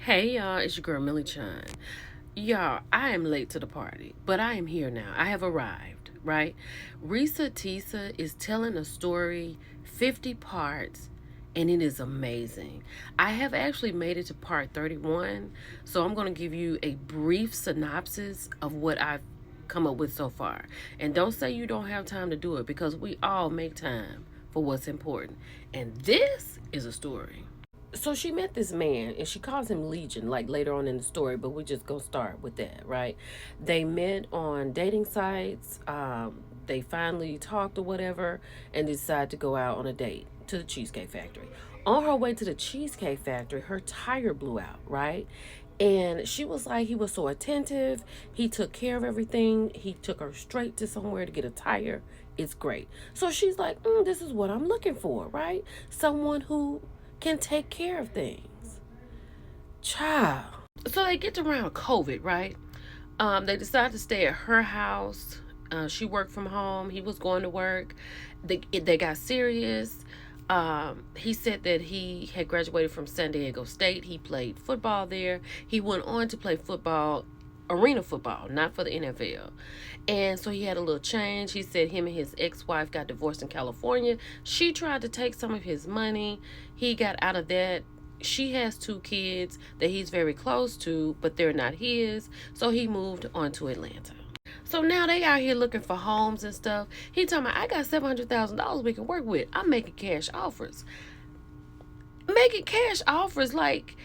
Hey y'all, it's your girl Millie Chan. Y'all, I am late to the party, but I am here now. I have arrived, right? Risa Tisa is telling a story, 50 parts, and it is amazing. I have actually made it to part 31, so I'm going to give you a brief synopsis of what I've come up with so far. And don't say you don't have time to do it because we all make time for what's important. And this is a story. So she met this man and she calls him Legion, like later on in the story, but we just gonna start with that, right? They met on dating sites. They finally talked or whatever and decided to go out on a date to the Cheesecake Factory. On her way to the Cheesecake Factory, her tire blew out, right? And she was like, he was so attentive. He took care of everything. He took her straight to somewhere to get a tire. It's great. So she's like, this is what I'm looking for, right? Someone who can take care of things. Child. So they get around COVID, right? They decide to stay at her house. She worked from home. He was going to work. They got serious. He said that he had graduated from San Diego State. He played football there. He went on to play football, arena football, not for the NFL. And so he had a little change. He said him and his ex-wife got divorced in California. She tried to take some of his money. He got out of that. She has two kids that he's very close to, but they're not his. So he moved on to Atlanta. So now they out here looking for homes and stuff. He told me, I got $700,000 we can work with. I'm making cash offers. Making cash offers, like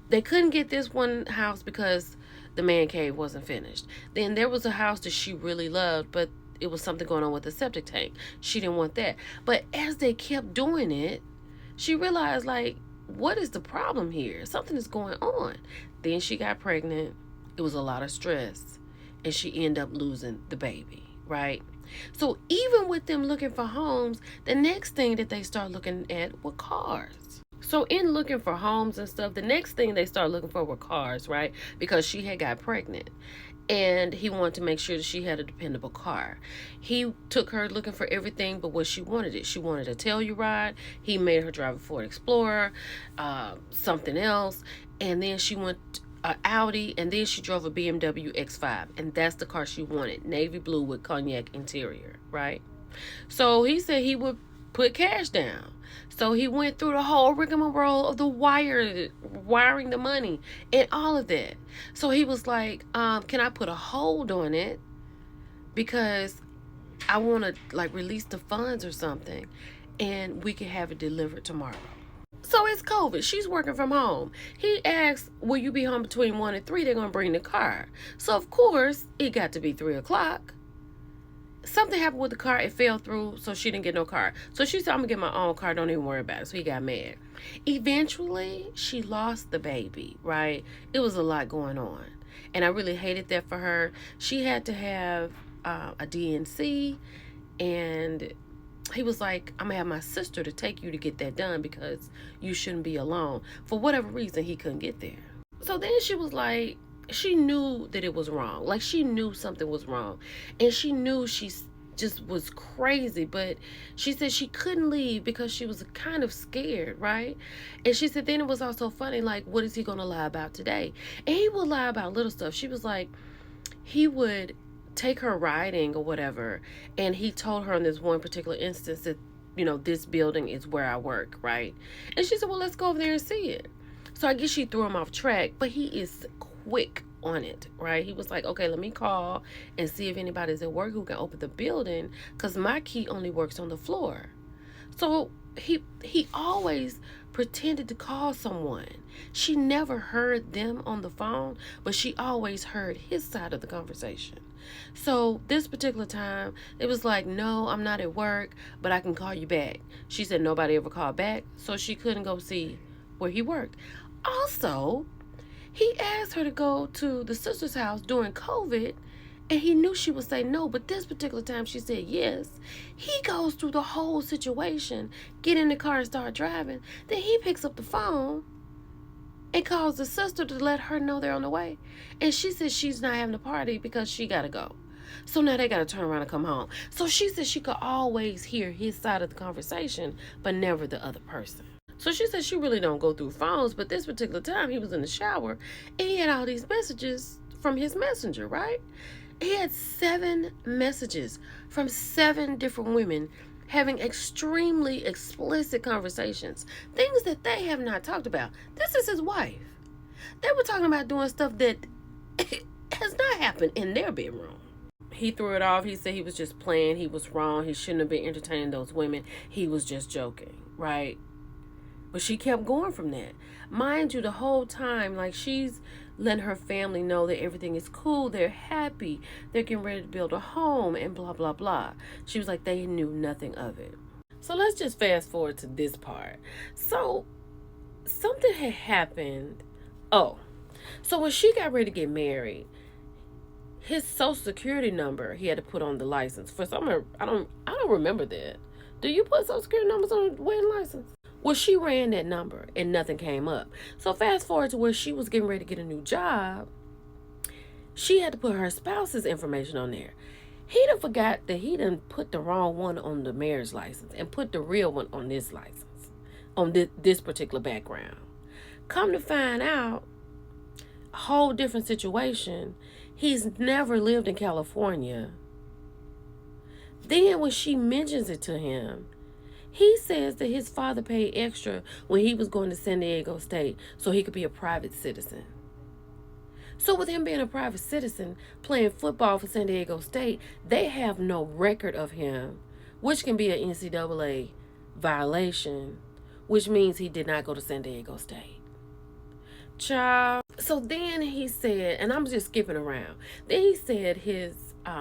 they couldn't get this one house because the man cave wasn't finished. Then there was a house that she really loved, but it was something going on with the septic tank. She didn't want that. But as they kept doing it, she realized, like, what is the problem here? Something is going on. Then she got pregnant. It was a lot of stress. And she ended up losing the baby, right? So even with them looking for homes, the next thing that they start looking at were cars. So in looking for homes and stuff, the next thing they start looking for were cars, right? Because she had got pregnant. And he wanted to make sure that she had a dependable car. He took her looking for everything but what she wanted it. She wanted a Telluride. He made her drive a Ford Explorer, something else. And then she went an Audi, and then she drove a BMW X5. And that's the car she wanted. Navy blue with cognac interior, right? So he said he would put cash down. So he went through the whole rigmarole of the wiring the money and all of that. So he was like, can I put a hold on it? Because I want to like release the funds or something and we can have it delivered tomorrow. So it's COVID. She's working from home. He asked, will you be home between 1 and 3? They're going to bring the car. So of course it got to be 3 o'clock. Something happened with the car. It fell through, so she didn't get no car. So she said, I'm going to get my own car. Don't even worry about it. So he got mad. Eventually, she lost the baby, right? It was a lot going on. And I really hated that for her. She had to have a DNC. And he was like, I'm going to have my sister to take you to get that done because you shouldn't be alone. For whatever reason, he couldn't get there. So then she was like, she knew that it was wrong. Like she knew something was wrong. And she knew she just was crazy. But she said she couldn't leave because she was kind of scared, right? And she said then it was also funny, like, what is he going to lie about today? And he would lie about little stuff. She was like, he would take her riding or whatever. And he told her in this one particular instance that, you know, this building is where I work, right? And she said, well, let's go over there and see it. So I guess she threw him off track, but he is quick on it, right? He was like, okay, let me call and see if anybody's at work who can open the building because my key only works on the floor. So he always pretended to call someone. She never heard them on the phone, but she always heard his side of the conversation. So this particular time, it was like, no, I'm not at work, but I can call you back. She said nobody ever called back, so she couldn't go see where he worked. Also, he asked her to go to the sister's house during COVID, and he knew she would say no, but this particular time she said yes. He goes through the whole situation, get in the car and start driving. Then he picks up the phone and calls the sister to let her know they're on the way. And she says she's not having a party because she got to go. So now they got to turn around and come home. So she said she could always hear his side of the conversation, but never the other person. So she said she really don't go through phones, but this particular time he was in the shower and he had all these messages from his messenger, right? He had 7 messages from 7 different women having extremely explicit conversations, things that they have not talked about. This is his wife. They were talking about doing stuff that has not happened in their bedroom. He threw it off. He said he was just playing. He was wrong. He shouldn't have been entertaining those women. He was just joking, right? But she kept going from that. Mind you, the whole time, like, she's letting her family know that everything is cool. They're happy. They're getting ready to build a home and blah, blah, blah. She was like, they knew nothing of it. So let's just fast forward to this part. So something had happened. Oh, so when she got ready to get married, his social security number he had to put on the license. For some, I don't remember that. Do you put social security numbers on a wedding license? Well, she ran that number and nothing came up. So fast forward to where she was getting ready to get a new job. She had to put her spouse's information on there. He done forgot that he done put the wrong one on the marriage license and put the real one on this license, on this particular background. Come to find out, a whole different situation. He's never lived in California. Then when she mentions it to him, he says that his father paid extra when he was going to San Diego State so he could be a private citizen. So with him being a private citizen, playing football for San Diego State, they have no record of him, which can be an NCAA violation, which means he did not go to San Diego State. Child. So then he said, and I'm just skipping around, then he said his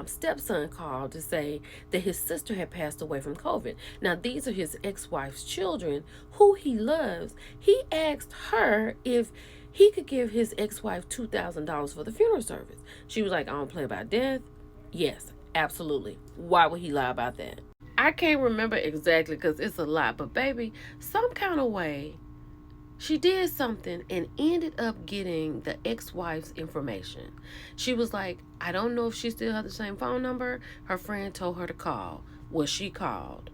stepson called to say that his sister had passed away from COVID. Now, these are his ex-wife's children, who he loves. He asked her if he could give his ex-wife $2,000 for the funeral service. She was like, I don't play about death. Yes, absolutely. Why would he lie about that? I can't remember exactly because it's a lot, but baby, some kind of way, she did something and ended up getting the ex-wife's information. She was like, I don't know if she still has the same phone number. Her friend told her to call. Well, she called.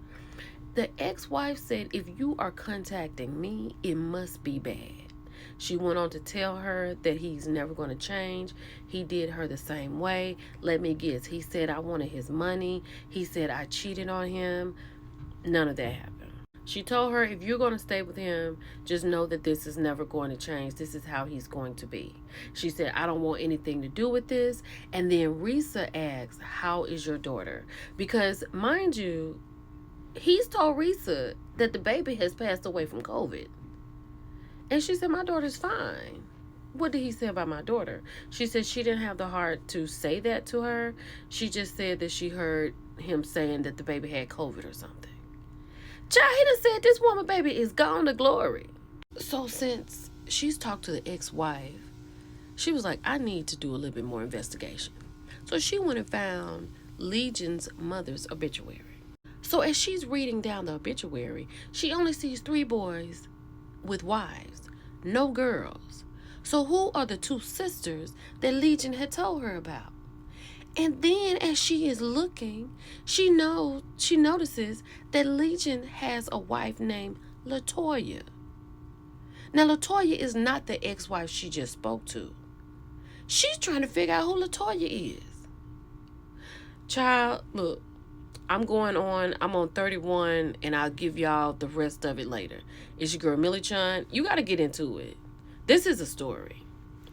The ex-wife said, if you are contacting me, it must be bad. She went on to tell her that he's never going to change. He did her the same way. Let me guess. He said I wanted his money. He said I cheated on him. None of that happened. She told her, if you're going to stay with him, just know that this is never going to change. This is how he's going to be. She said, I don't want anything to do with this. And then Risa asked, how is your daughter? Because, mind you, he's told Risa that the baby has passed away from COVID. And she said, my daughter's fine. What did he say about my daughter? She said she didn't have the heart to say that to her. She just said that she heard him saying that the baby had COVID or something. Child, he done said this woman baby is gone to glory. So since she's talked to the ex-wife, she was like, I need to do a little bit more investigation. So she went and found Legion's mother's obituary. So as she's reading down the obituary, she only sees 3 boys with wives, no girls. So who are the 2 sisters that Legion had told her about? And then as she is looking, she notices that Legion has a wife named Latoya. Now, Latoya is not the ex-wife she just spoke to. She's trying to figure out who Latoya is. Child, look, I'm on 31, and I'll give y'all the rest of it later. It's your girl, Millie Chun. You got to get into it. This is a story.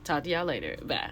Talk to y'all later. Bye.